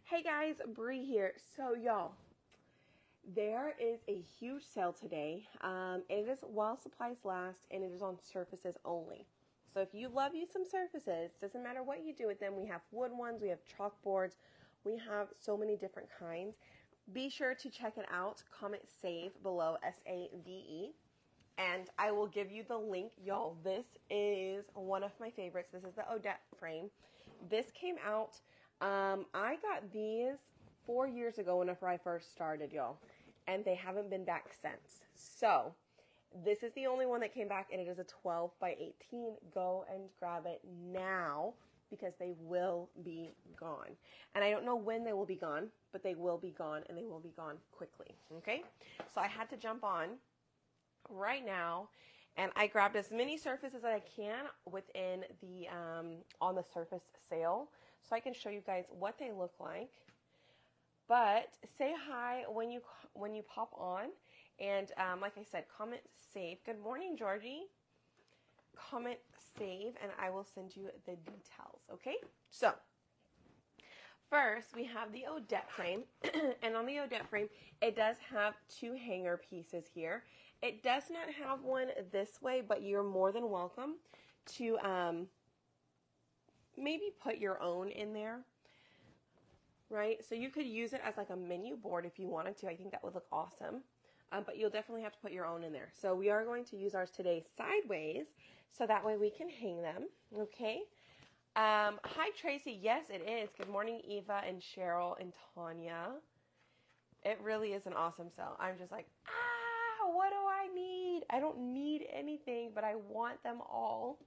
Hey guys, Bree here. So y'all, there is a huge sale today. It is while supplies last, and it is on surfaces only. So if you love you some surfaces, doesn't matter what you do with them. We have wood ones, we have chalkboards, we have so many different kinds. Be sure to check it out. Comment SAVE below, SAVE. And I will give you the link. Y'all, this is one of my favorites. This is the Odette frame. This came out, I got these 4 years ago whenever I first started, y'all. And they haven't been back since. So, this is the only one that came back, and it is a 12 by 18. Go and grab it now because they will be gone. And I don't know when they will be gone, but they will be gone, and they will be gone quickly, okay? So I had to jump on right now, and I grabbed as many surfaces as I can within the on the surface sale, so I can show you guys what they look like. But say hi when you pop on, and like I said, comment SAVE. Good morning, Georgie. Comment SAVE, and I will send you the details. Okay, so first, we have the Odette frame, and on the Odette frame, it does have two hanger pieces here. It does not have one this way, but you're more than welcome to maybe put your own in there, right? So you could use it as like a menu board if you wanted to. I think that would look awesome, but you'll definitely have to put your own in there. So we are going to use ours today sideways, so that way we can hang them, okay? Hi, Tracy. Yes, it is. Good morning, Eva and Cheryl and Tanya. It really is an awesome sale. I'm just like, what do I need? I don't need anything, but I want them all.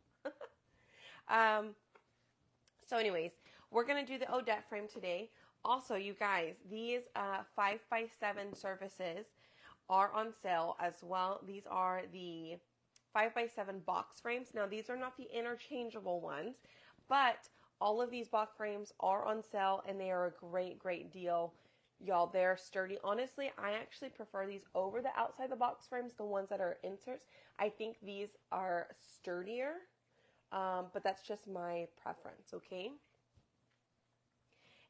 So anyways, we're going to do the Odette frame today. Also, you guys, these 5x7 surfaces are on sale as well. These are the 5x7 box frames. Now, these are not the interchangeable ones, but all of these box frames are on sale, and they are a great, great deal. Y'all, they're sturdy. Honestly, I actually prefer these over the outside the box frames, the ones that are inserts. I think these are sturdier, but that's just my preference, okay?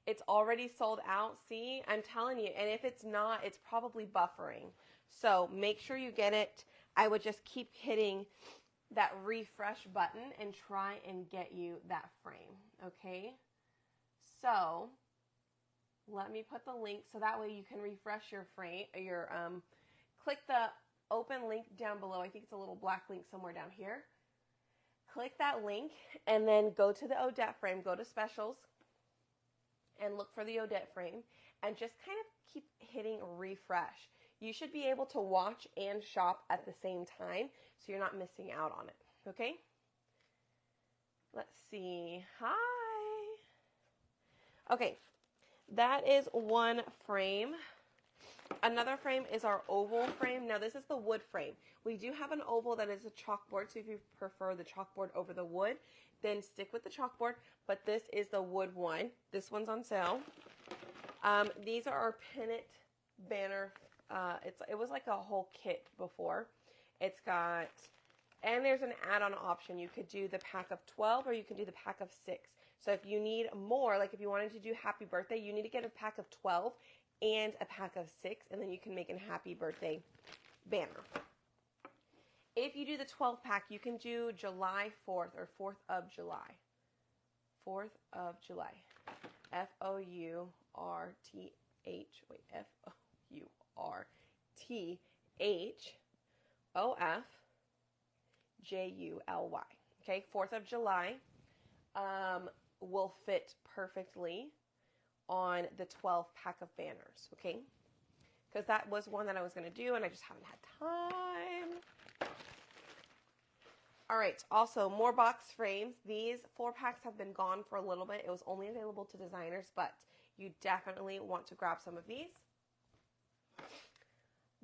It's already sold out. See, I'm telling you, and if it's not, it's probably buffering. So make sure you get it. I would just keep hitting that refresh button and try and get you that frame, okay? So let me put the link so that way you can refresh your frame, click the open link down below. I think it's a little black link somewhere down here. Click that link and then go to the Odette frame, go to specials and look for the Odette frame and just kind of keep hitting refresh. You should be able to watch and shop at the same time so you're not missing out on it, okay? Let's see. Hi. Okay. That is one frame. Another frame is our oval frame. Now, this is the wood frame. We do have an oval that is a chalkboard, so if you prefer the chalkboard over the wood, then stick with the chalkboard, but this is the wood one. This one's on sale. These are our pennant banner. It was like a whole kit before. It's got, and there's an add-on option. You could do the pack of 12 or you could do the pack of 6. So if you need more, like if you wanted to do happy birthday, you need to get a pack of 12 and a pack of 6, and then you can make a happy birthday banner. If you do the 12 pack, you can do July 4th or 4th of July. 4th of July. F-O-U-R-T-H. Wait, F-O-U-R-T-H-O-F-J-U-L-Y. Okay, 4th of July. Will fit perfectly on the 12 pack of banners, okay? Because that was one that I was going to do, and I just haven't had time. All right, also, more box frames. These 4 packs have been gone for a little bit. It was only available to designers, but you definitely want to grab some of these.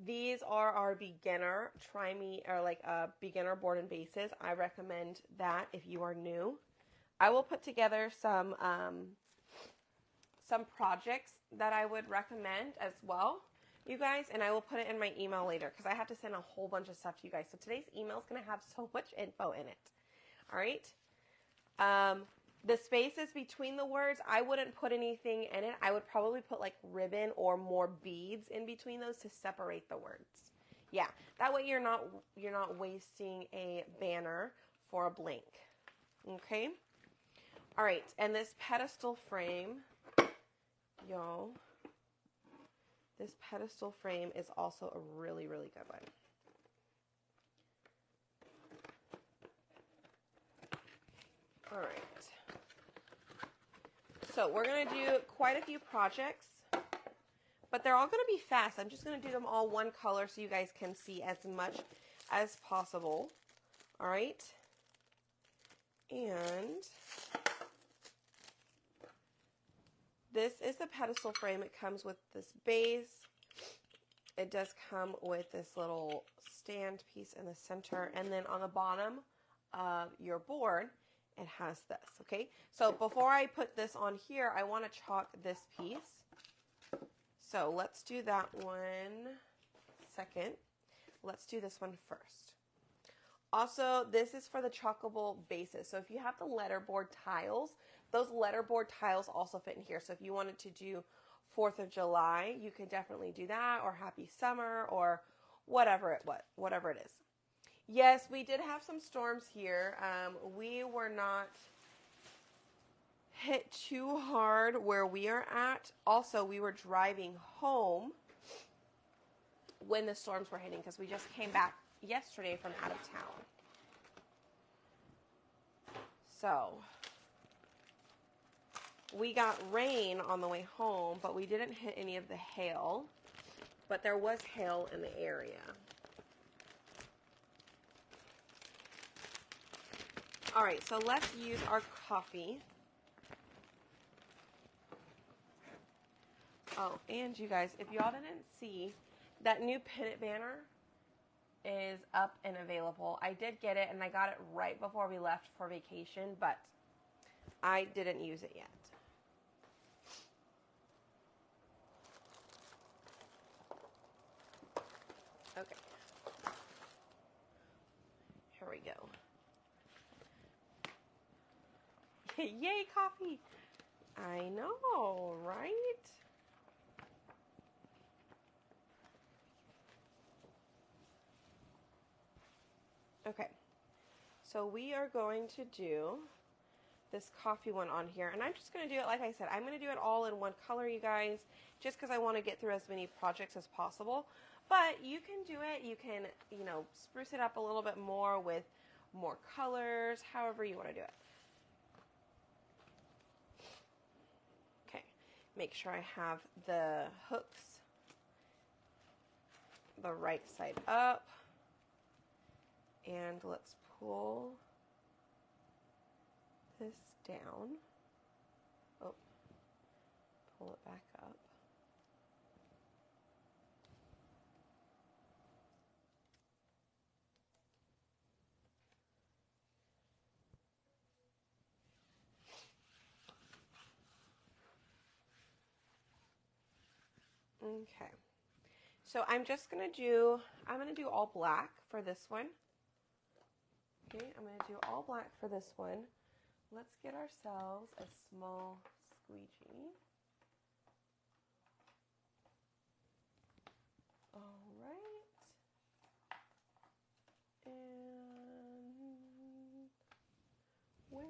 These are our beginner, try me, or like beginner board and bases. I recommend that if you are new. I will put together some projects that I would recommend as well, you guys, and I will put it in my email later because I have to send a whole bunch of stuff to you guys. So today's email is going to have so much info in it. All right. The spaces between the words, I wouldn't put anything in it. I would probably put like ribbon or more beads in between those to separate the words. Yeah, that way you're not wasting a banner for a blank. Okay? All right, and this pedestal frame, y'all, this pedestal frame is also a really, really good one. All right. So we're going to do quite a few projects, but they're all going to be fast. I'm just going to do them all one color so you guys can see as much as possible. All right. And this is the pedestal frame. It comes with this base. It does come with this little stand piece in the center. And then on the bottom of your board, it has this, okay? So before I put this on here, I want to chalk this piece. So let's do that one second. Let's do this one first. Also, this is for the chalkable bases. So if you have the letterboard tiles, those letterboard tiles also fit in here. So if you wanted to do 4th of July, you can definitely do that, or Happy Summer, or whatever it is. Yes, we did have some storms here. We were not hit too hard where we are at. Also, we were driving home when the storms were hitting because we just came back yesterday from out of town. So, we got rain on the way home, but we didn't hit any of the hail. But there was hail in the area. All right, so let's use our coffee. Oh, and you guys, if y'all didn't see, that new pennant banner is up and available. I did get it, and I got it right before we left for vacation, but I didn't use it yet. Okay. Here we go. Yay, coffee! I know, right? Okay, so we are going to do this coffee one on here, and I'm just going to do it, like I said, I'm going to do it all in one color, you guys, just because I want to get through as many projects as possible. But you can do it, you can, spruce it up a little bit more with more colors, however you want to do it. Okay, make sure I have the hooks the right side up, and let's pull this down. Oh, pull it back up. Okay, so I'm going to do all black for this one. Okay, I'm going to do all black for this one. Let's get ourselves a small squeegee. All right. And where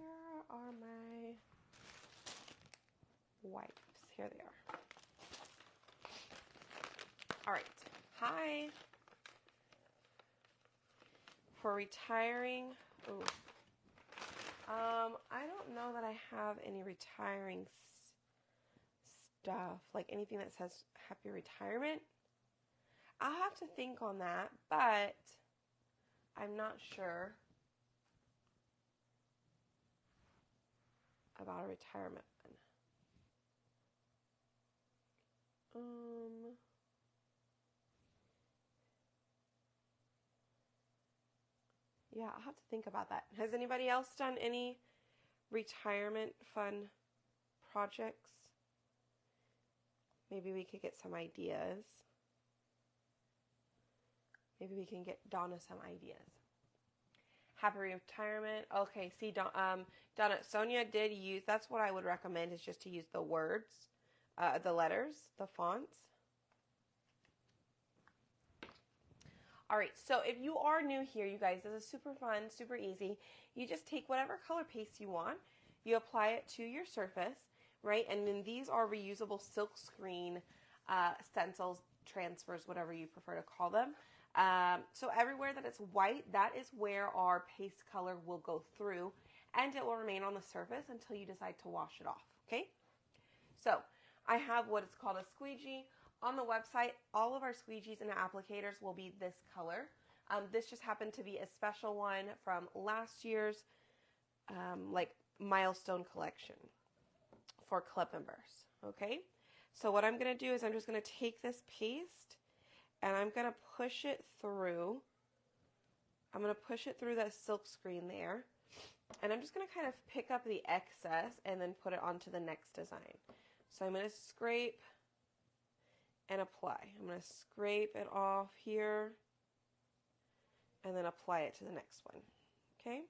are my wipes? Here they are. All right. Hi. For retiring, I don't know that I have any retiring stuff, like anything that says happy retirement. I'll have to think on that, but I'm not sure about a retirement one. Yeah, I'll have to think about that. Has anybody else done any retirement fun projects? Maybe we could get some ideas. Maybe we can get Donna some ideas. Happy retirement. Okay, see, Donna, Sonia did use, that's what I would recommend, is just to use the words, the letters, the fonts. All right, so if you are new here, you guys, this is super fun, super easy. You just take whatever color paste you want, you apply it to your surface, right? And then these are reusable silk screen stencils, transfers, whatever you prefer to call them. So everywhere that it's white, that is where our paste color will go through, and it will remain on the surface until you decide to wash it off, okay? So I have what is called a squeegee. On the website, all of our squeegees and applicators will be this color. This just happened to be a special one from last year's like milestone collection for Clip and Burst, okay? So what I'm going to do is I'm just going to take this paste and I'm going to push it through. I'm going to push it through that silk screen there. And I'm just going to kind of pick up the excess and then put it onto the next design. So I'm going to scrape and apply. I'm going to scrape it off here and then apply it to the next one. Okay?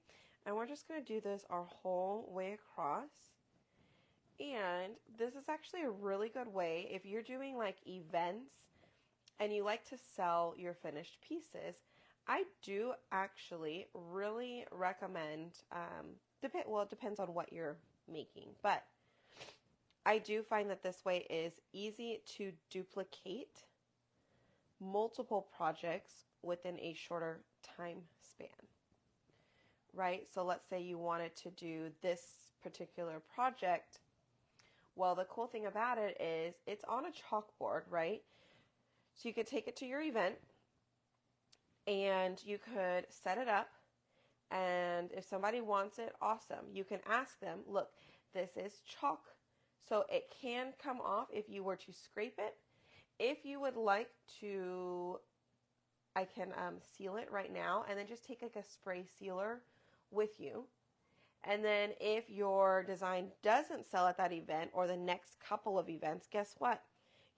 And we're just going to do this our whole way across. And this is actually a really good way if you're doing like events and you like to sell your finished pieces. I do actually really recommend, well, it depends on what you're making, but I do find that this way is easy to duplicate multiple projects within a shorter time span, right? So let's say you wanted to do this particular project. Well, the cool thing about it is it's on a chalkboard, right? So you could take it to your event and you could set it up, and if somebody wants it, awesome. You can ask them, look, this is chalk, so it can come off if you were to scrape it. If you would like to, I can seal it right now, and then just take like a spray sealer with you. And then if your design doesn't sell at that event or the next couple of events, guess what?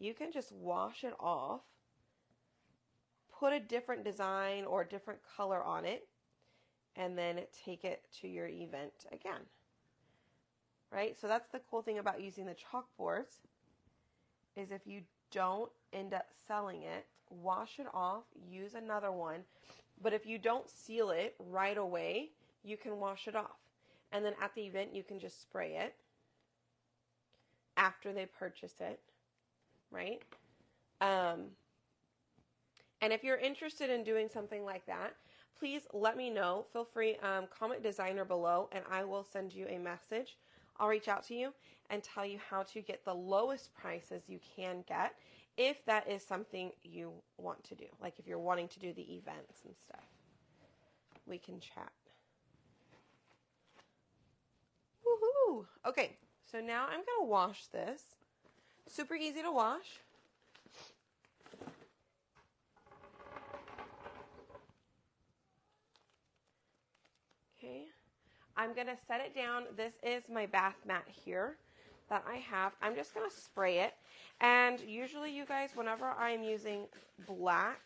You can just wash it off, put a different design or a different color on it, and then take it to your event again. Right? So that's the cool thing about using the chalkboards, is if you don't end up selling it, wash it off, use another one. But if you don't seal it right away, you can wash it off. And then at the event, you can just spray it after they purchase it, right? And if you're interested in doing something like that, please let me know. Feel free, comment designer below, and I will send you a message. I'll reach out to you and tell you how to get the lowest prices you can get if that is something you want to do. Like if you're wanting to do the events and stuff, we can chat. Woohoo! Okay, so now I'm going to wash this. Super easy to wash. Okay, I'm going to set it down. This is my bath mat here that I have. I'm just going to spray it. And usually, you guys, whenever I'm using black,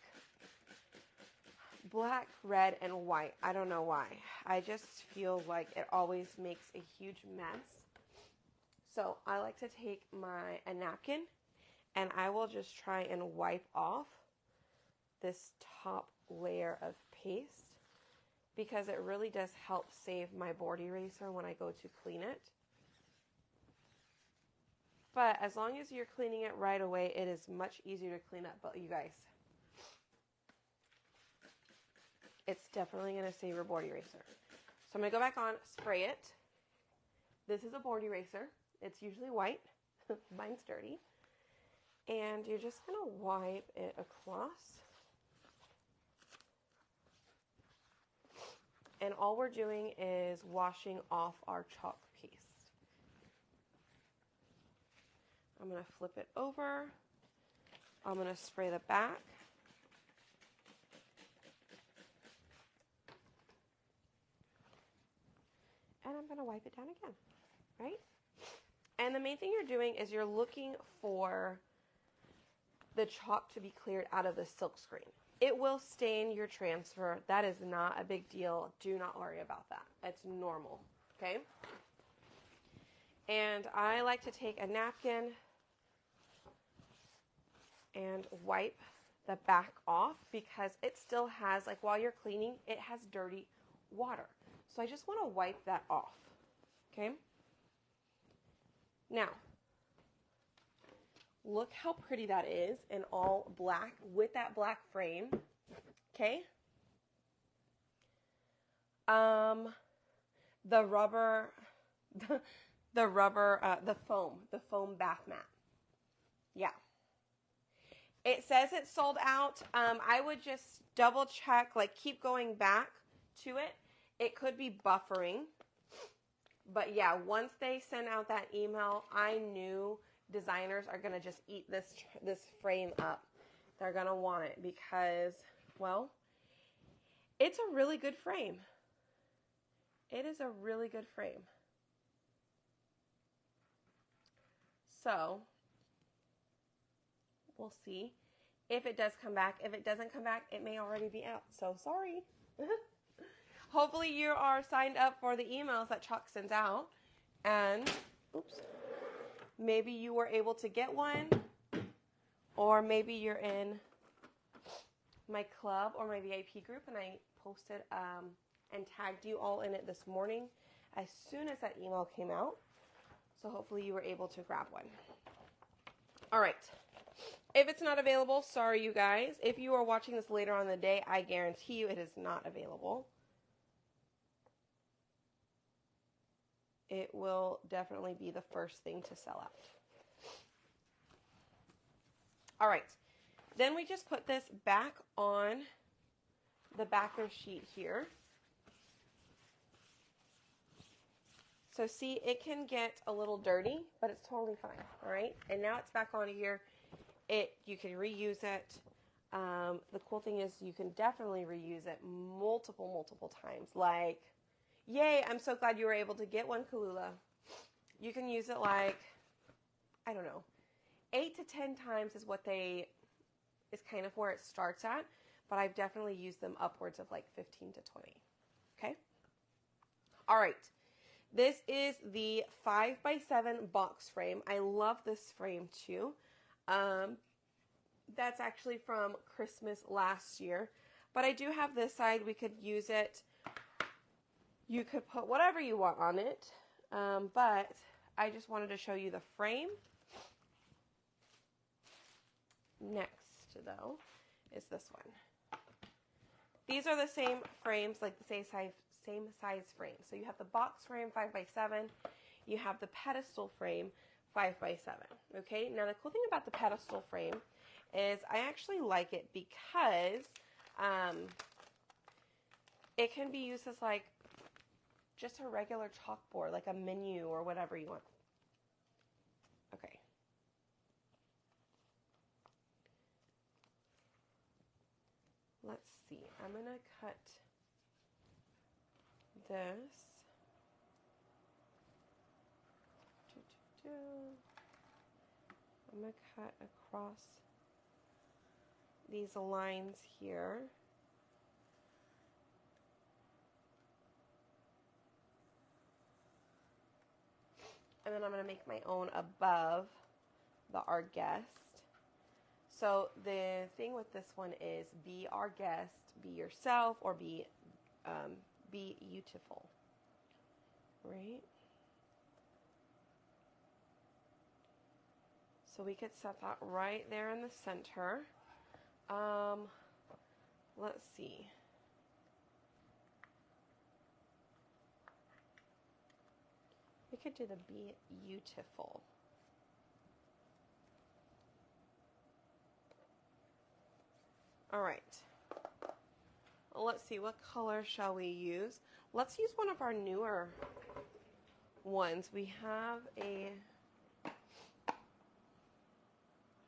red, and white, I don't know why. I just feel like it always makes a huge mess. So I like to take a napkin, and I will just try and wipe off this top layer of paste, because it really does help save my board eraser when I go to clean it. But as long as you're cleaning it right away, it is much easier to clean up. But you guys, it's definitely going to save your board eraser. So I'm going to go back on, spray it. This is a board eraser. It's usually white. Mine's dirty. And you're just going to wipe it across. And all we're doing is washing off our chalk paste. I'm going to flip it over. I'm going to spray the back. And I'm going to wipe it down again, right? And the main thing you're doing is you're looking for the chalk to be cleared out of the silk screen. It will stain your transfer. That is not a big deal. Do not worry about that. It's normal, okay? And I like to take a napkin and wipe the back off because it still has, like while you're cleaning, it has dirty water. So I just want to wipe that off, okay? Now, look how pretty that is in all black with that black frame, okay? The rubber, the foam bath mat. Yeah. It says it's sold out. I would just double check, like keep going back to it. It could be buffering. But yeah, once they send out that email, I knew designers are going to just eat this frame up. They're going to want it because, well, it's a really good frame. It is a really good frame. So, we'll see if it does come back. If it doesn't come back, it may already be out. So, sorry. Hopefully you are signed up for the emails that Chalk sends out. And, oops, maybe you were able to get one. Or maybe you're in my club or my VIP group and I posted and tagged you all in it this morning as soon as that email came out. So hopefully you were able to grab one. All right. If it's not available, sorry you guys. If you are watching this later on in the day, I guarantee you it is not available. It will definitely be the first thing to sell out. All right. Then we just put this back on the backer sheet here. So see, it can get a little dirty, but it's totally fine, all right? And now it's back on here. You can reuse it. The cool thing is you can definitely reuse it multiple times. Like, yay, I'm so glad you were able to get one, Kalula. You can use it like, I don't know, 8 to 10 times is kind of where it starts at, but I've definitely used them upwards of like 15 to 20, okay? All right. This is the 5x7 box frame. I love this frame too. That's actually from Christmas last year. But I do have this side. We could use it. You could put whatever you want on it. But I just wanted to show you the frame. Next, though, is this one. These are the same frames, like the same size frame. So you have the box frame 5x7. You have the pedestal frame 5x7. Okay. Now the cool thing about the pedestal frame is I actually like it because it can be used as like just a regular chalkboard, like a menu or whatever you want. Okay. Let's see. I'm gonna cut this. I'm going to cut across these lines here. And then I'm going to make my own above our guest. So the thing with this one is be our guest, be yourself, or be beautiful. Right? So we could set that right there in the center. Let's see. We could do the be beautiful. All right. Well, let's see, what color shall we use? Let's use one of our newer ones. We have a, what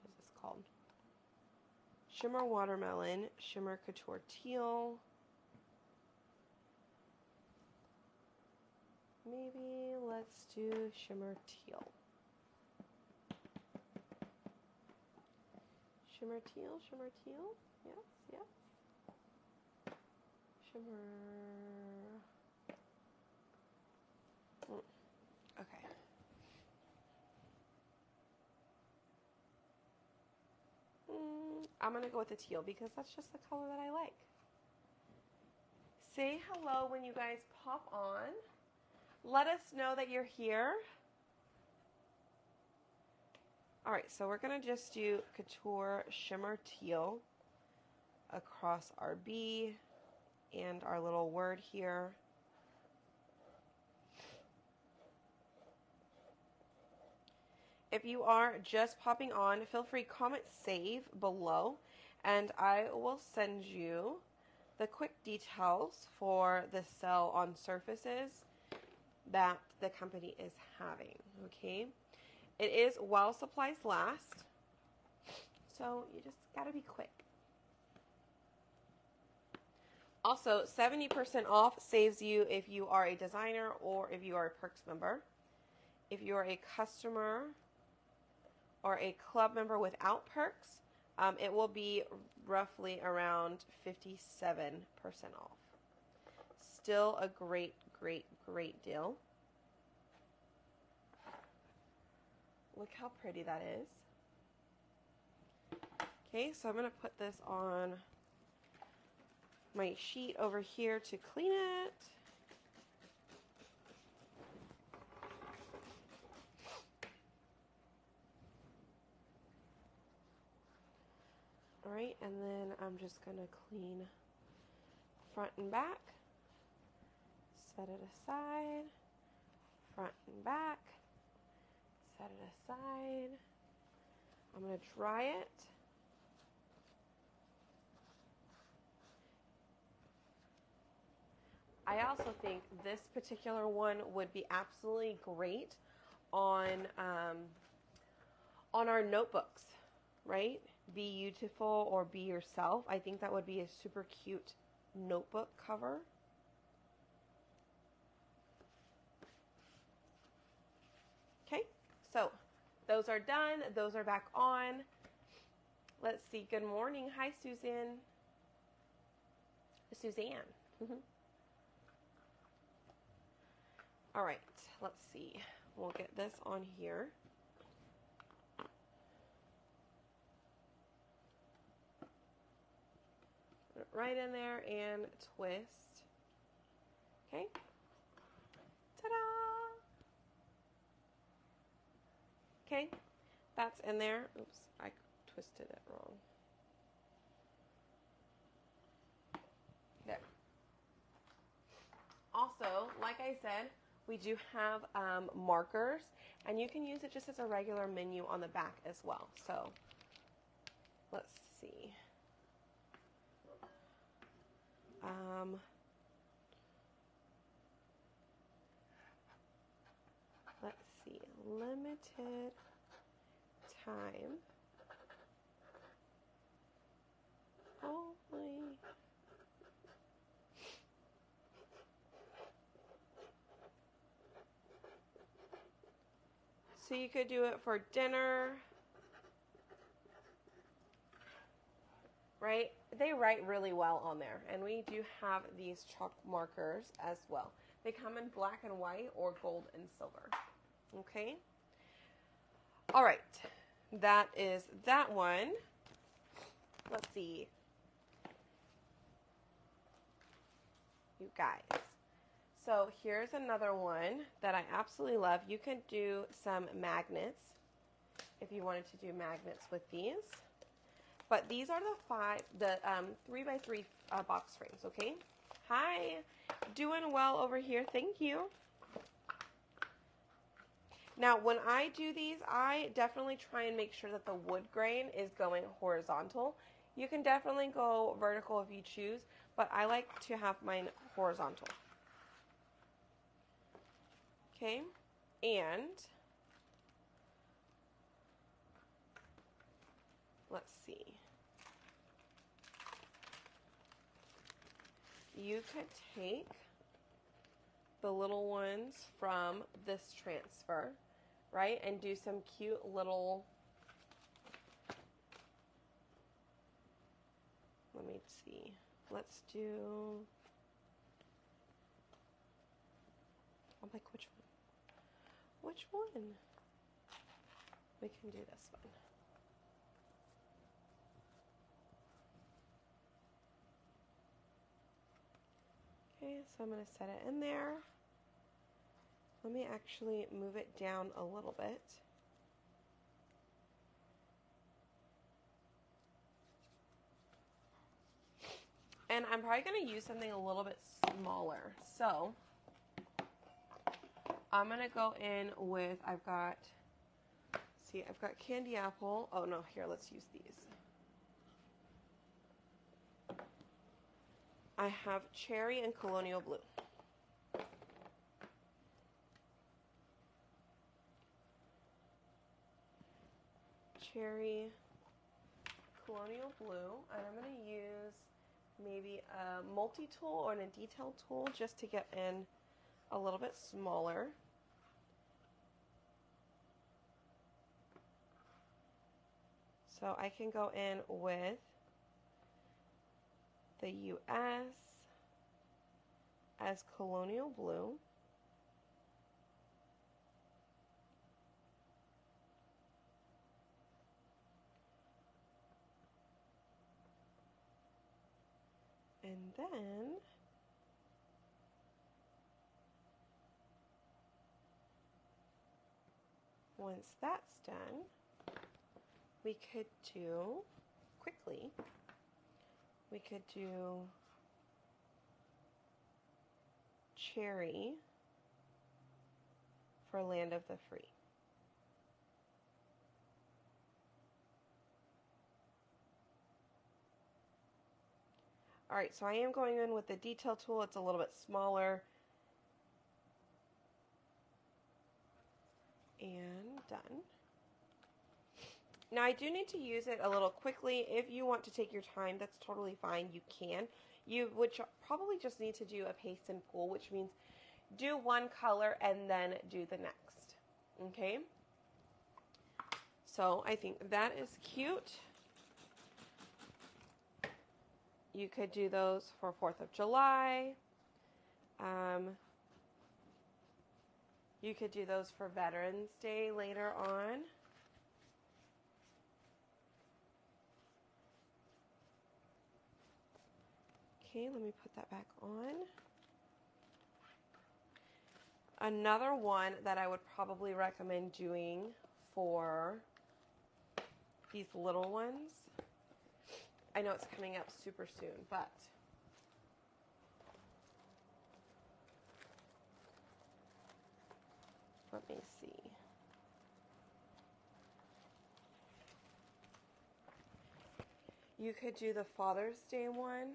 is this called? Shimmer Watermelon, Shimmer Couture Teal. Maybe let's do Shimmer Teal. Shimmer teal, shimmer teal. Yes, yes. Shimmer. Okay. I'm going to go with the teal because that's just the color that I like. Say hello when you guys pop on. Let us know that you're here. All right, so we're going to just do Couture Shimmer Teal across our B and our little word here. If you are just popping on, feel free, comment save below, and I will send you the quick details for the sale on surfaces that the company is having, okay? It is while supplies last, so you just gotta be quick. Also, 70% off saves you if you are a designer or if you are a Perks member. If you are a customer or a club member without Perks, it will be roughly around 57% off. Still a great, great, great deal. Look how pretty that is. Okay, so I'm going to put this on my sheet over here to clean it. All right, and then I'm just going to clean front and back. Set it aside. Front and back. Set it aside. I'm going to dry it. I also think this particular one would be absolutely great on our notebooks, right? Be beautiful or be yourself. I think that would be a super cute notebook cover. Okay, so those are done. Those are back on. Let's see. Good morning. Hi, Suzanne. Suzanne. All right, let's see. We'll get this on here. Put it right in there and twist. Okay. Ta-da! Okay, that's in there. Oops, I twisted it wrong. There. Also, like I said, we do have markers, and you can use it just as a regular menu on the back as well. So, let's see. Let's see. Limited time. Only. So you could do it for dinner, right? They write really well on there, and we do have these chalk markers as well. They come in black and white or gold and silver, okay? All right, that is that one. Let's see. You guys. So here's another one that I absolutely love. You could do some magnets if you wanted to do magnets with these. But these are the 3x3 box frames, okay? Hi, doing well over here. Thank you. Now, when I do these, I definitely try and make sure that the wood grain is going horizontal. You can definitely go vertical if you choose, but I like to have mine horizontal. Okay, and let's see. You could take the little ones from this transfer, right, and do some cute little Let me see. Let's do, I'm like, which one? Which one? We can do this one. Okay, so I'm going to set it in there. Let me actually move it down a little bit. And I'm probably going to use something a little bit smaller. So I'm going to go in with, I've got candy apple. Oh no, here, let's use these. I have cherry and colonial blue. Cherry, colonial blue, and I'm going to use maybe a multi-tool or a detail tool just to get in a little bit smaller. So I can go in with the US as colonial blue. And then once that's done, we could do, quickly, we could do cherry for Land of the Free. All right, so I am going in with the detail tool. It's a little bit smaller. And done. Now I do need to use it a little quickly. If you want to take your time, that's totally fine. You can. You would probably just need to do a paste and pull, which means do one color and then do the next. Okay? So I think that is cute. You could do those for 4th of July. You could do those for Veterans Day later on. Okay, let me put that back on. Another one that I would probably recommend doing for these little ones. I know it's coming up super soon, but let me see. You could do the Father's Day one.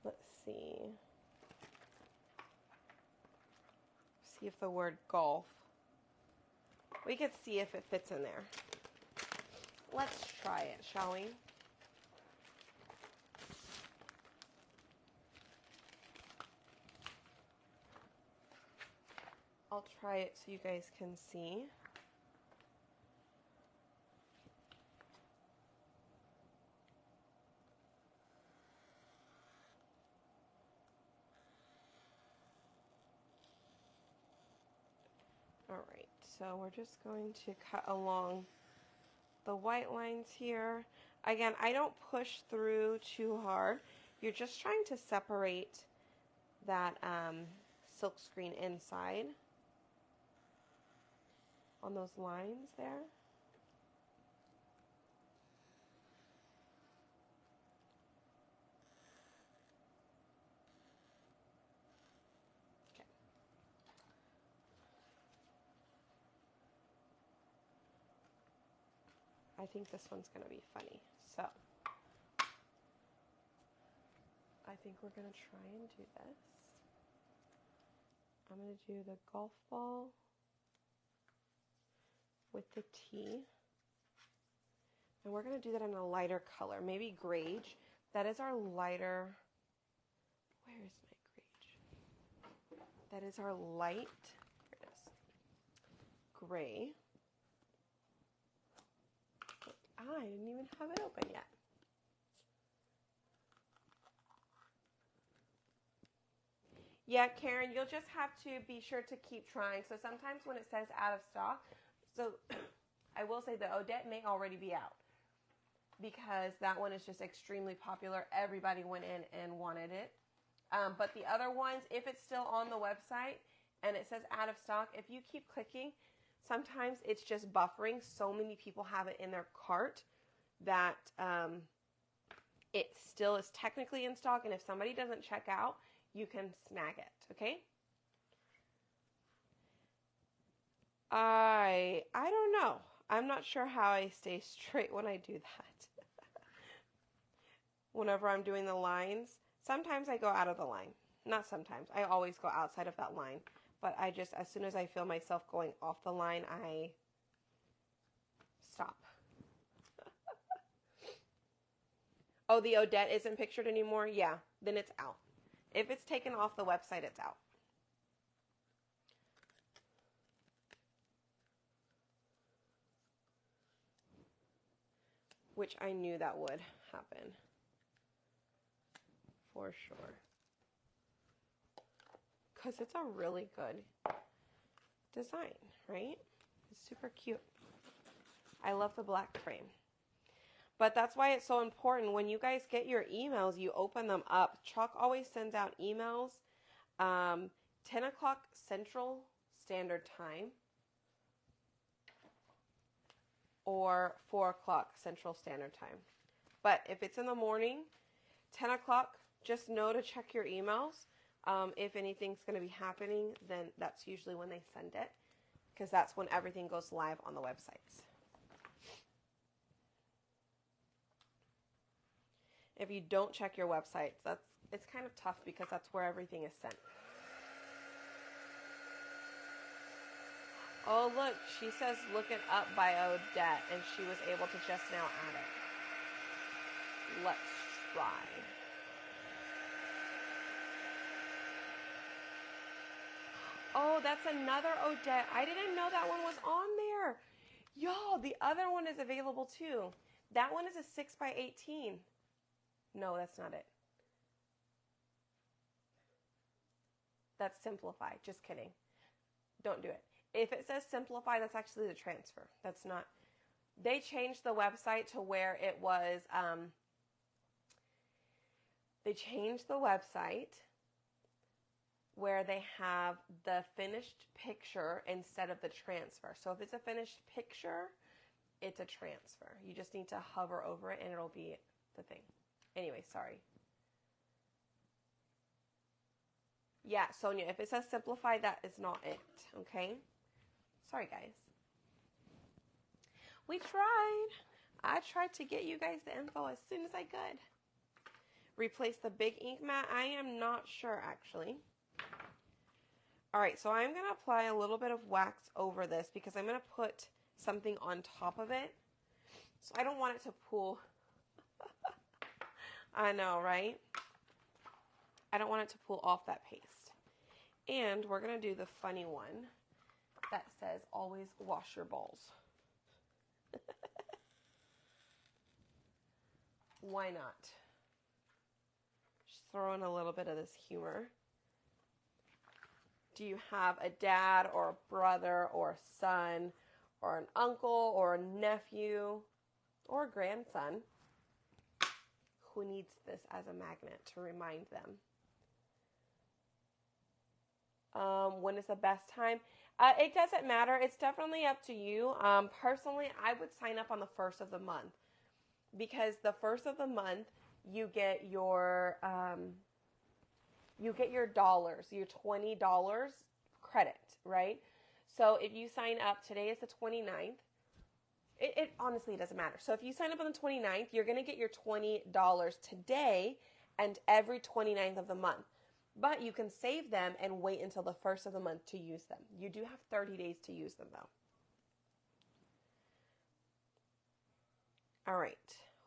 Let's see. See if the word golf. We could see if it fits in there. Let's try it, shall we? I'll try it so you guys can see. All right, so we're just going to cut along the white lines here. Again, I don't push through too hard. You're just trying to separate that silk screen inside on those lines there. Okay. I think this one's going to be funny. So I think we're going to try and do this. I'm going to do the golf ball with the T. And we're going to do that in a lighter color, maybe grage. That is our lighter, where is my grage? That is our light, here it is, gray. I didn't even have it open yet. Yeah, Karen, you'll just have to be sure to keep trying. So sometimes when it says out of stock, so I will say the Odette may already be out because that one is just extremely popular. Everybody went in and wanted it. But the other ones, if it's still on the website and it says out of stock, if you keep clicking, sometimes it's just buffering. So many people have it in their cart that it still is technically in stock. And if somebody doesn't check out, you can snag it, okay? I don't know. I'm not sure how I stay straight when I do that. Whenever I'm doing the lines, sometimes I go out of the line. Not sometimes. I always go outside of that line. But I just, as soon as I feel myself going off the line, I stop. Oh, the Odette isn't pictured anymore? Yeah, then it's out. If it's taken off the website, it's out. Which I knew that would happen. For sure. Because it's a really good design, right? It's super cute. I love the black frame. But that's why it's so important. When you guys get your emails, you open them up. Chalk always sends out emails 10 o'clock Central Standard Time or 4 o'clock Central Standard Time. But if it's in the morning, 10 o'clock, just know to check your emails. If anything's going to be happening, then that's usually when they send it, because that's when everything goes live on the websites. If you don't check your websites, it's kind of tough because that's where everything is sent. Oh, look, she says look it up by Odette, and she was able to just now add it. Let's try. Oh, that's another Odette. I didn't know that one was on there. Y'all, the other one is available too. That one is a 6x18. No, that's not it. That's Simplify. Just kidding. Don't do it. If it says Simplify, that's actually the transfer. That's not. They changed the website to where it was. They changed the website where they have the finished picture instead of the transfer. So if it's a finished picture, it's a transfer. You just need to hover over it and it'll be the thing. Anyway, sorry. Yeah, Sonia, if it says Simplify, that is not it, okay? Sorry, guys. We tried. I tried to get you guys the info as soon as I could. Replace the big ink mat? I am not sure, actually. All right, so I'm going to apply a little bit of wax over this because I'm going to put something on top of it. So I don't want it to pool. I know, right? I don't want it to pull off that paste. And we're going to do the funny one that says always wash your bowls. Why not? Just throw in a little bit of this humor. Do you have a dad or a brother or a son or an uncle or a nephew or a grandson who needs this as a magnet to remind them? When is the best time? It doesn't matter. It's definitely up to you. Personally, I would sign up on the first of the month because the first of the month you get your dollars, your $20 credit, right? So if you sign up, today is the 29th. It honestly doesn't matter. So if you sign up on the 29th, you're going to get your $20 today and every 29th of the month. But you can save them and wait until the first of the month to use them. You do have 30 days to use them, though. All right.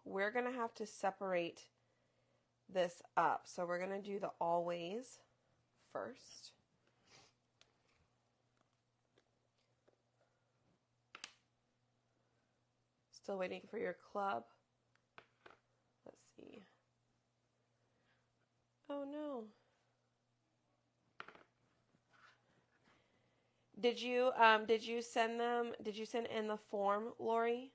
We're going to have to separate this up. So we're going to do the always first. Let's Still waiting for your club. Let's see. Oh no. Did you send them, did you send in the form, Lori?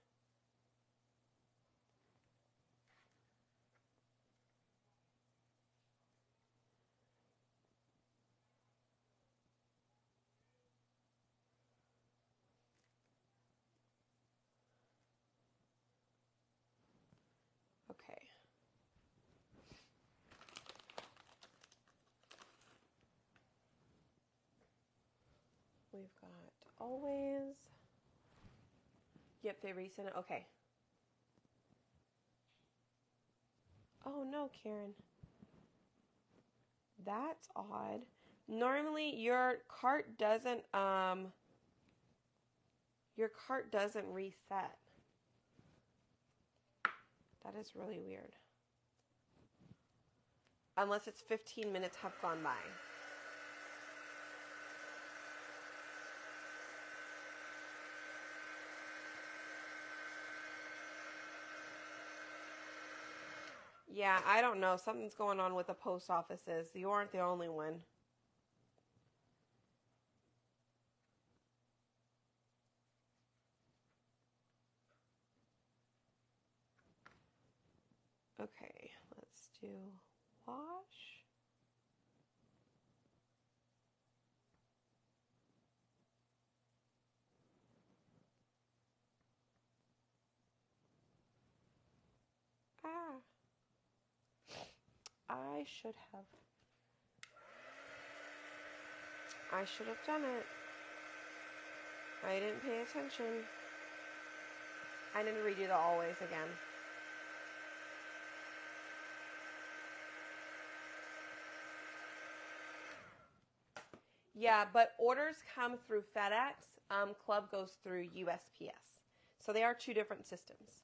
Okay. We've got always. Yep, they resent it. Okay. Oh no, Karen. That's odd. Normally your cart doesn't reset. That is really weird. Unless it's 15 minutes have gone by. Yeah, I don't know. Something's going on with the post offices. You aren't the only one. Okay, let's do wash. Ah. I should have done it. I didn't pay attention. I need to redo the always again. Yeah, but orders come through FedEx. Club goes through USPS. So they are two different systems.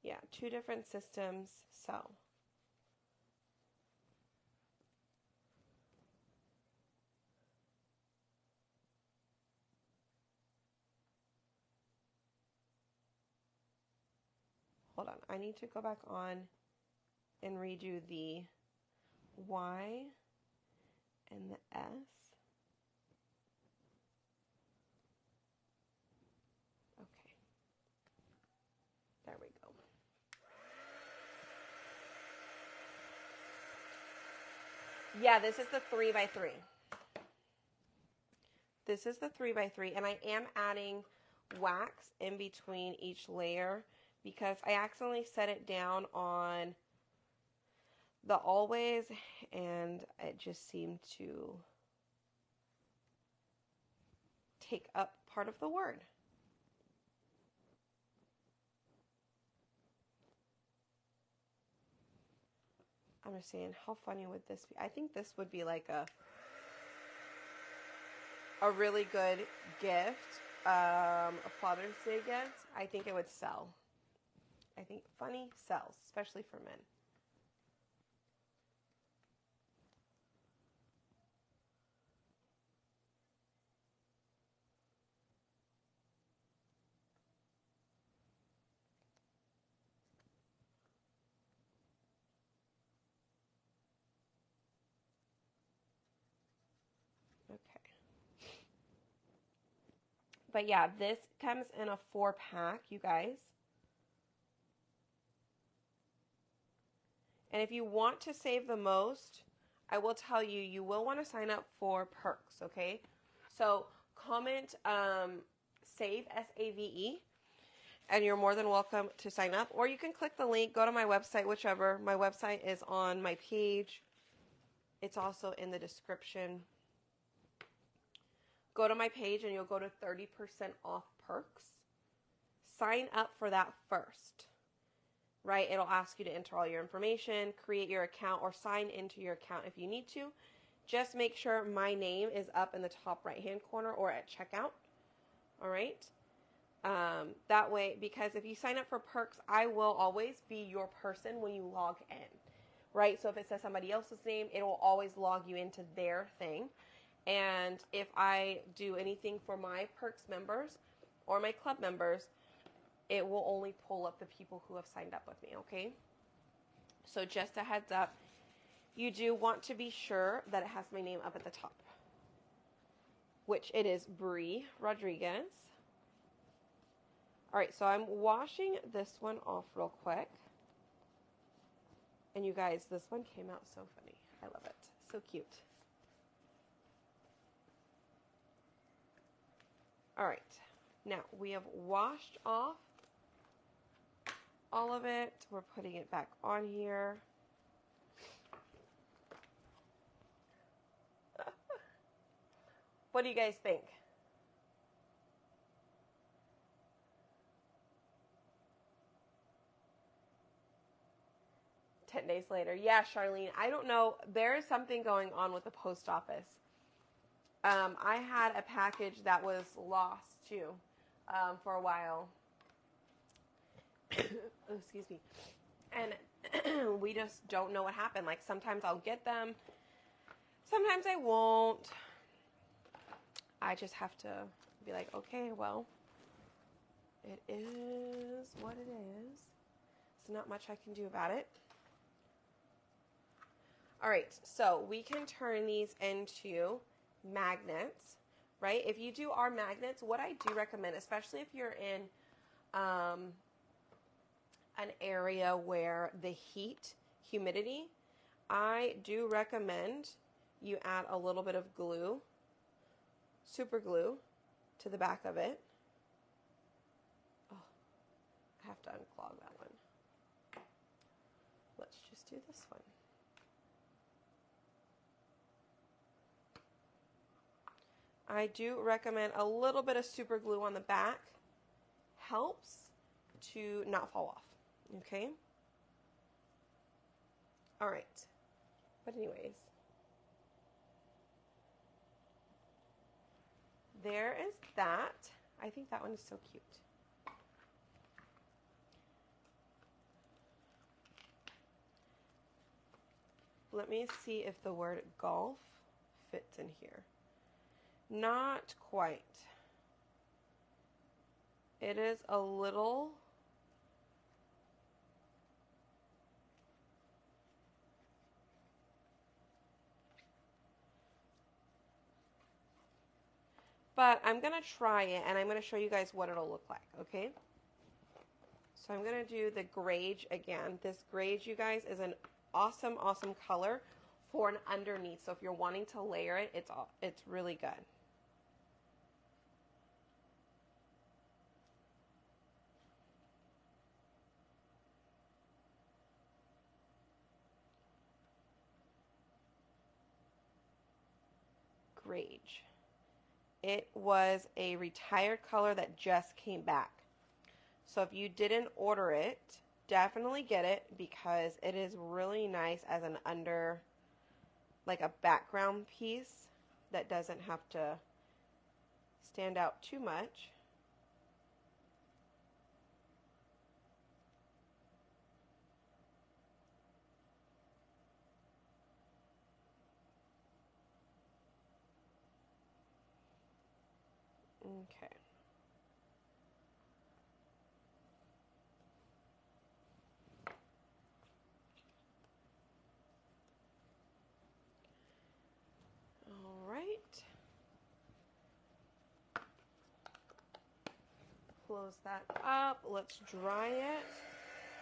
Yeah, two different systems. So. Hold on. I need to go back on and redo the Y and the S. Okay. There we go. Yeah, this is the 3x3. This is the 3x3, and I am adding wax in between each layer because I accidentally set it down on the always, and it just seemed to take up part of the word. I'm just saying, how funny would this be? I think this would be like a really good gift, a Father's Day gift. I think it would sell. I think funny sells, especially for men. Okay. But yeah, this comes in a 4-pack, you guys. And if you want to save the most, I will tell you, you will want to sign up for perks, okay? So comment save, S-A-V-E, and you're more than welcome to sign up. Or you can click the link, go to my website, whichever. My website is on my page. It's also in the description. Go to my page and you'll go to 30% off perks. Sign up for that first, right? It'll ask you to enter all your information, create your account, or sign into your account if you need to. Just make sure my name is up in the top right-hand corner or at checkout, all right? That way, because if you sign up for perks, I will always be your person when you log in, right? So if it says somebody else's name, it will always log you into their thing. And if I do anything for my Perks members or my club members, it will only pull up the people who have signed up with me, okay? So just a heads up, you do want to be sure that it has my name up at the top, which it is Bree Rodriguez. All right, so I'm washing this one off real quick. And you guys, this one came out so funny. I love it. So cute. All right, now we have washed off all of it. We're putting it back on here. What do you guys think? "10 days later." Yeah, Charlene, I don't know. There is something going on with the post office. I had a package that was lost too for a while. Oh, excuse me. And we just don't know what happened. Like sometimes I'll get them, sometimes I won't. I just have to be like, okay, well, it is what it is. There's not much I can do about it. All right, so we can turn these into magnets, right? If you do our magnets, what I do recommend, especially if you're in an area where the humidity, I do recommend you add a little bit of glue, super glue, to the back of it. Oh, I have to unclog that one. Let's just do this one. I do recommend a little bit of super glue on the back. Helps to not fall off, okay? All right, but anyways, there is that. I think that one is so cute. Let me see if the word golf fits in here. Not quite. It is a little but I'm going to try it and I'm going to show you guys what it'll look like, okay? So I'm going to do the grage again. This grage, you guys, is an awesome, awesome color for an underneath. So if you're wanting to layer it, it's really good. Grage. It was a retired color that just came back. So if you didn't order it, definitely get it because it is really nice as an like a background piece that doesn't have to stand out too much. Okay. All right. Close that up. Let's dry it.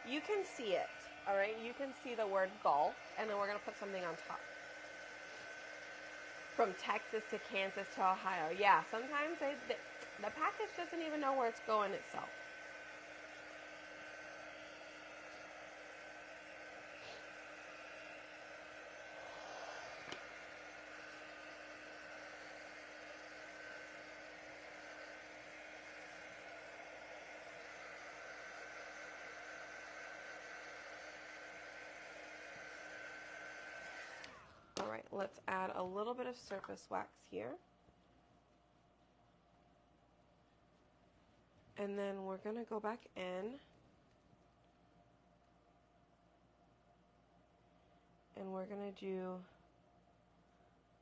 You can see it, all right? You can see the word golf, and then we're going to put something on top. From Texas to Kansas to Ohio. Yeah, sometimes the package doesn't even know where it's going itself. All right, let's add a little bit of surface wax here. And then we're going to go back in. And we're going to do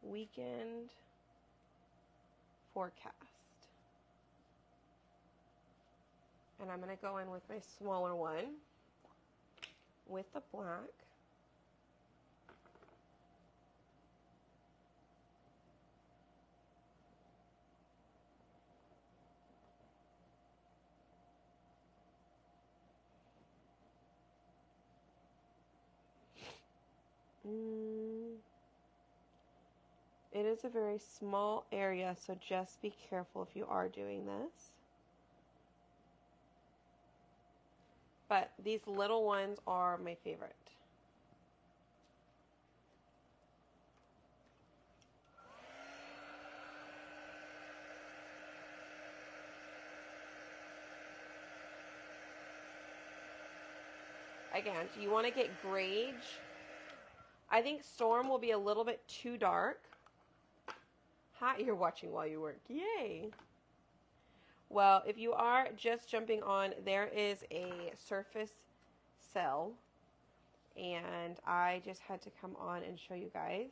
weekend Forecast. And I'm going to go in with my smaller one with the black. It is a very small area, so just be careful if you are doing this. But these little ones are my favorite. Again, you want to get grage. I think Storm will be a little bit too dark. Hi, you're watching while you work. Yay! Well, if you are just jumping on, there is a surface cell. And I just had to come on and show you guys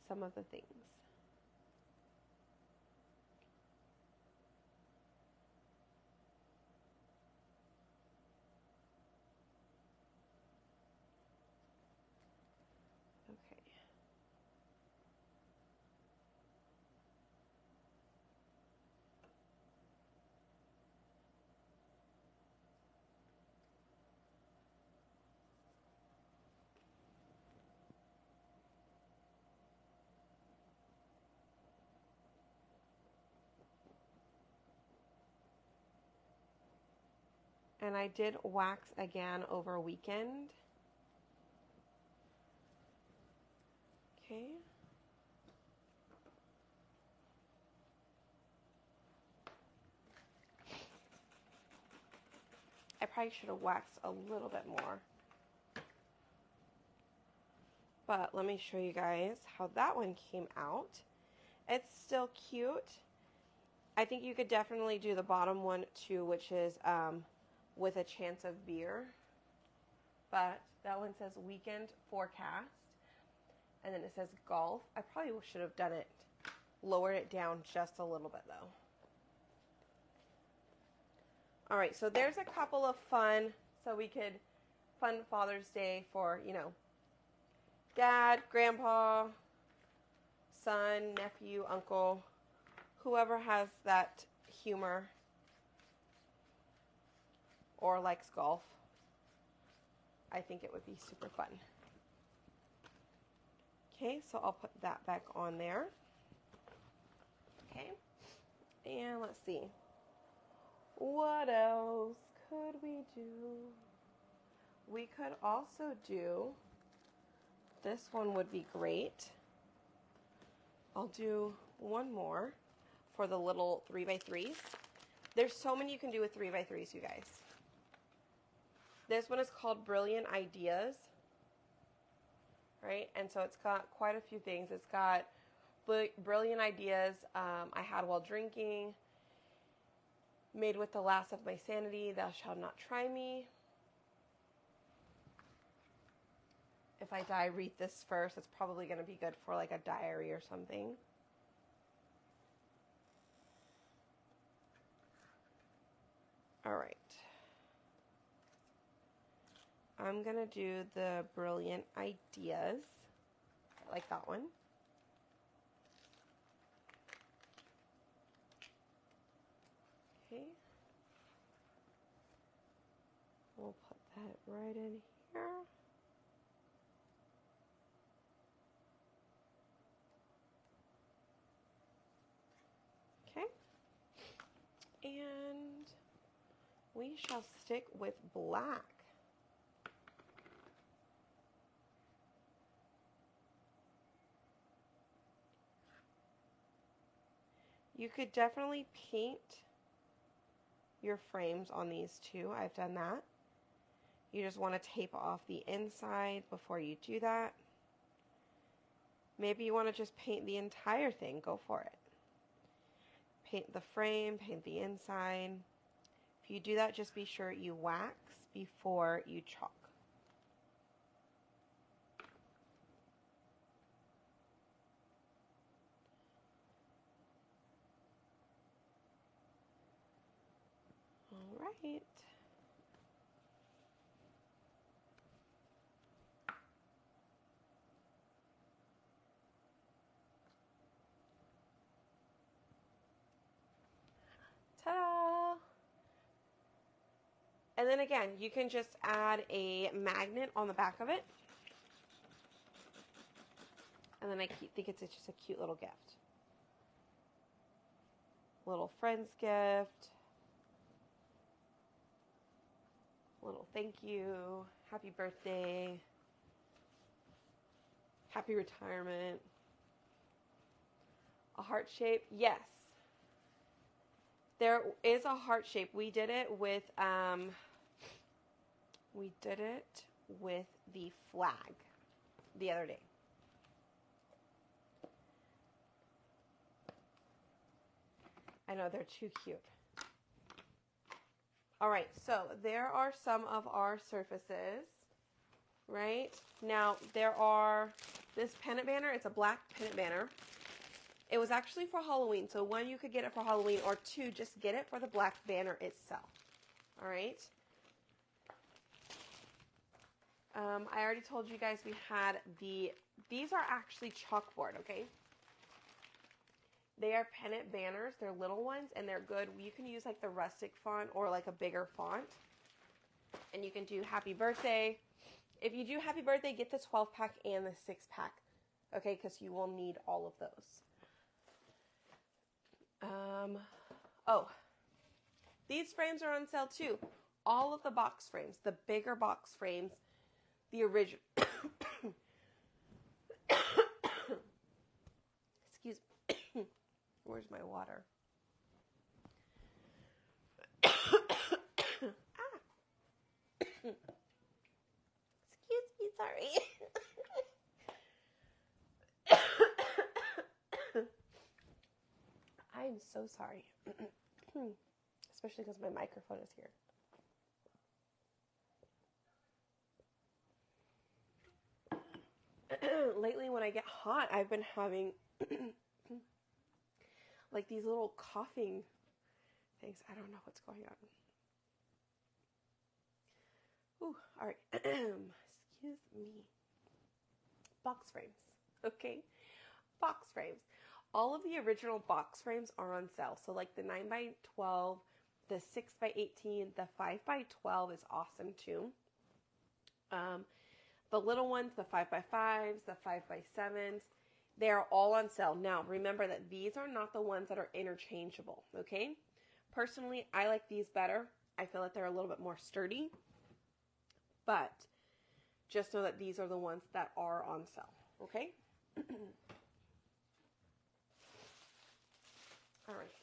some of the things. And I did wax again over a weekend. Okay. I probably should have waxed a little bit more. But let me show you guys how that one came out. It's still cute. I think you could definitely do the bottom one too, which is with a chance of beer. But that one says weekend forecast. And then it says golf. I probably should have done it, lowered it down just a little bit though. All right, so there's a couple of fun Father's Day for, you know, dad, grandpa, son, nephew, uncle, whoever has that humor or likes golf. I think it would be super fun. Okay, so I'll put that back on there. Okay, and let's see. What else could we do? We could also do, this one would be great. I'll do one more for the little 3x3s. There's so many you can do with 3x3s, you guys. This one is called Brilliant Ideas, right? And so it's got quite a few things. It's got brilliant ideas I had while drinking, made with the last of my sanity, thou shalt not try me. If I die, read this first. It's probably going to be good for like a diary or something. All right. I'm going to do the Brilliant Ideas. I like that one. Okay. We'll put that right in here. Okay. And we shall stick with black. You could definitely paint your frames on these too. I've done that. You just want to tape off the inside before you do that. Maybe you want to just paint the entire thing. Go for it. Paint the frame, paint the inside. If you do that, just be sure you wax before you chalk. right. Ta-da! And then again, you can just add a magnet on the back of it. And then I think it's just a cute little gift. Little friend's gift. Little thank you. Happy birthday. Happy retirement. A heart shape? Yes. There is a heart shape. We did it with the flag the other day. I know, they're too cute. All right, so there are some of our surfaces, right? Now, there are this pennant banner. It's a black pennant banner. It was actually for Halloween, so one, you could get it for Halloween, or two, just get it for the black banner itself. All right? I already told you guys we had these are actually chalkboard, okay? They are pennant banners. They're little ones, and they're good. You can use like the rustic font or like a bigger font. And you can do happy birthday. If you do happy birthday, get the 12-pack and the 6-pack, okay? Because you will need all of those. Oh, these frames are on sale too. All of the box frames, the bigger box frames, the original. Excuse me. Where's my water? Excuse me, sorry. I'm so sorry. Especially because my microphone is here. Lately, when I get hot, I've been having like these little coughing things. I don't know what's going on. Ooh, all right. Excuse me. Box frames. Okay. Box frames. All of the original box frames are on sale. So like the 9x12, the 6x18, the 5x12 is awesome too. The little ones, the 5x5s, the 5x7s, they are all on sale. Now, remember that these are not the ones that are interchangeable, okay? Personally, I like these better. I feel like they're a little bit more sturdy. But just know that these are the ones that are on sale, okay? All right.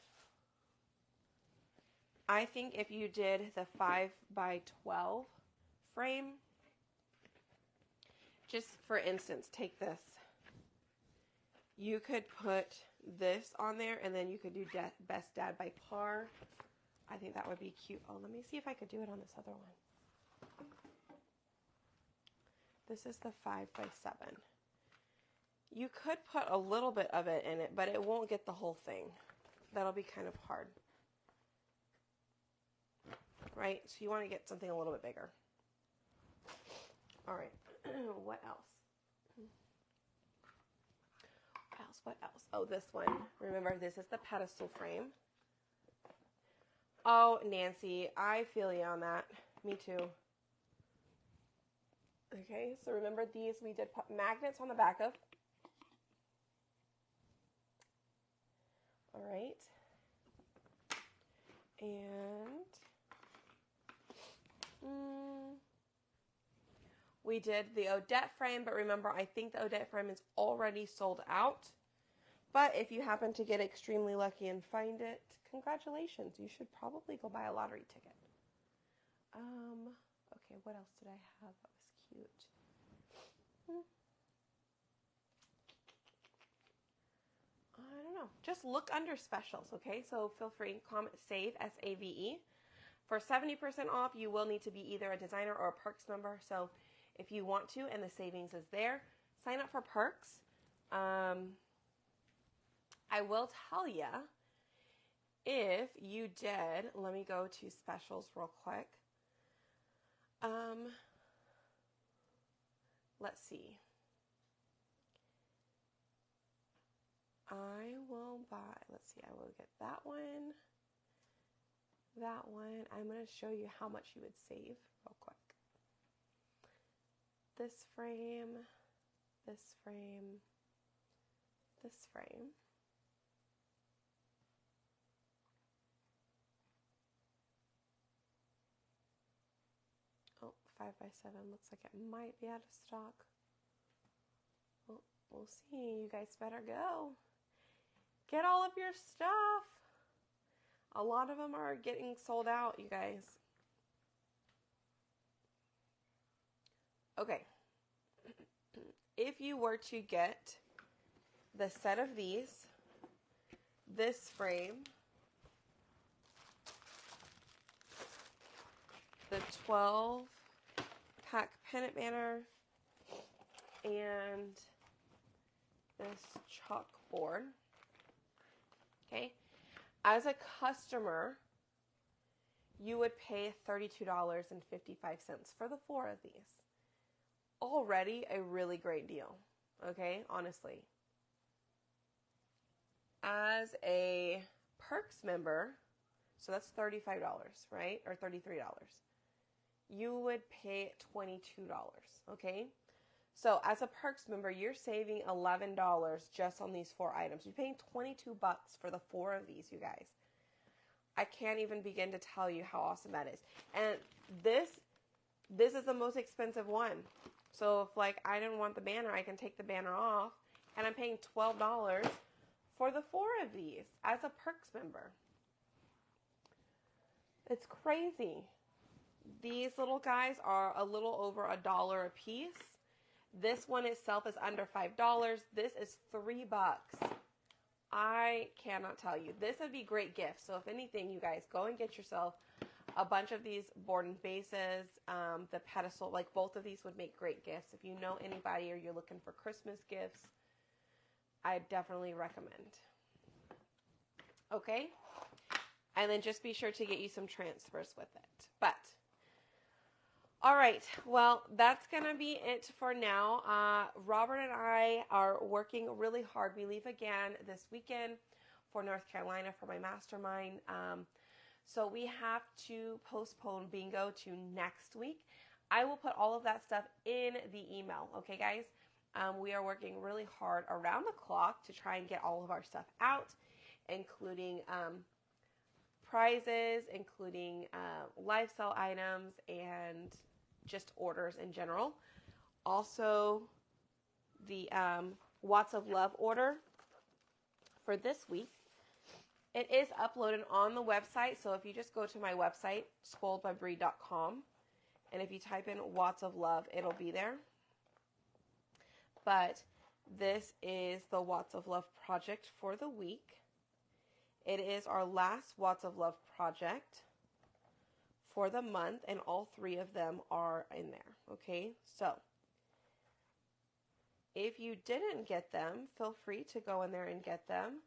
I think if you did the 5x12 frame, just for instance, take this. You could put this on there, and then you could do Best Dad by Par. I think that would be cute. Oh, let me see if I could do it on this other one. This is the 5x7. You could put a little bit of it in it, but it won't get the whole thing. That'll be kind of hard. Right? So you want to get something a little bit bigger. All right. What else? What else? Oh, this one. Remember, this is the pedestal frame. Oh, Nancy, I feel you on that. Me too. Okay, so remember these we did put magnets on the back of. All right. And we did the Odette frame, but remember, I think the Odette frame is already sold out. But if you happen to get extremely lucky and find it, congratulations. You should probably go buy a lottery ticket. Okay, what else did I have that was cute? I don't know. Just look under specials, okay? So feel free, comment SAVE, S-A-V-E. For 70% off, you will need to be either a designer or a Perks member. So if you want to, and the savings is there, sign up for Perks. I will tell you, if you did, let me go to specials real quick. Let's see. I will buy, let's see, I will get that one. That one. I'm going to show you how much you would save real quick. This frame, this frame, this frame. Oh, 5x7 looks like it might be out of stock. Well, we'll see. You guys better go. Get all of your stuff. A lot of them are getting sold out, you guys. Okay. If you were to get the set of these, this frame, the 12-pack pennant banner, and this chalkboard, okay? As a customer, you would pay $32.55 for the 4 of these. Already a really great deal, okay? Honestly. As a Perks member, so that's $35, right? Or $33. You would pay $22, okay? So as a Perks member, you're saving $11 just on these 4 items. You're paying $22 for the 4 of these, you guys. I can't even begin to tell you how awesome that is. And this is the most expensive one. So if like I didn't want the banner, I can take the banner off, and I'm paying $12 for the 4 of these as a Perks member. It's crazy. These little guys are a little over $1 a piece. This one itself is under $5. This is $3. I cannot tell you. This would be great gifts. So if anything, you guys go and get yourself a bunch of these board and bases. The pedestal, like both of these would make great gifts. If you know anybody or you're looking for Christmas gifts, I definitely recommend. Okay? And then just be sure to get you some transfers with it. But all right, well, that's going to be it for now. Robert and I are working really hard. We leave again this weekend for North Carolina for my mastermind. So we have to postpone bingo to next week. I will put all of that stuff in the email. Okay, guys? We are working really hard around the clock to try and get all of our stuff out, including prizes, including lifestyle items, and just orders in general. Also, the Watts of Love order for this week. It is uploaded on the website, so if you just go to my website, spoiledbybrie.com, and if you type in Watts of Love, it'll be there. But this is the Watts of Love project for the week. It is our last Watts of Love project for the month, and all 3 of them are in there, okay? So, if you didn't get them, feel free to go in there and get them.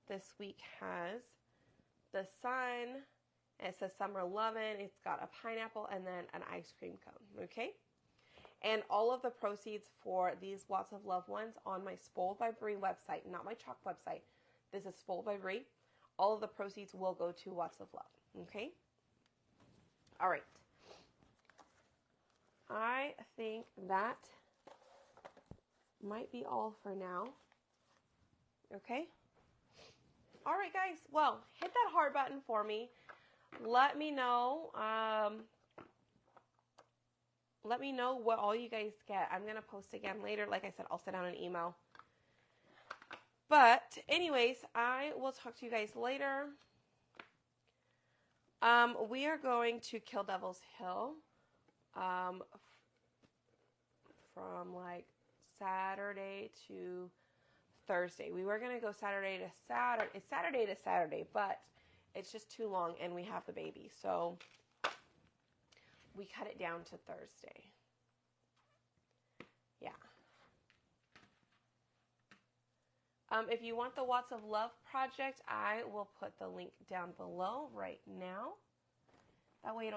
This week has the sun, it says Summer Lovin', it's got a pineapple, and then an ice cream cone, okay? And all of the proceeds for these Watts of Love ones on my Spoiled by Brie website, not my Chalk website. This is Spoiled by Brie. All of the proceeds will go to Watts of Love, okay? All right. I think that might be all for now, okay? All right, guys. Well, hit that heart button for me. Let me know. Let me know what all you guys get. I'm going to post again later. Like I said, I'll send out an email. But anyways, I will talk to you guys later. We are going to Kill Devil's Hill from like Saturday to Thursday. We were going to go Saturday to Saturday. It's Saturday to Saturday, but it's just too long and we have the baby. So we cut it down to Thursday. Yeah. If you want the Watts of Love project, I will put the link down below right now. That way it'll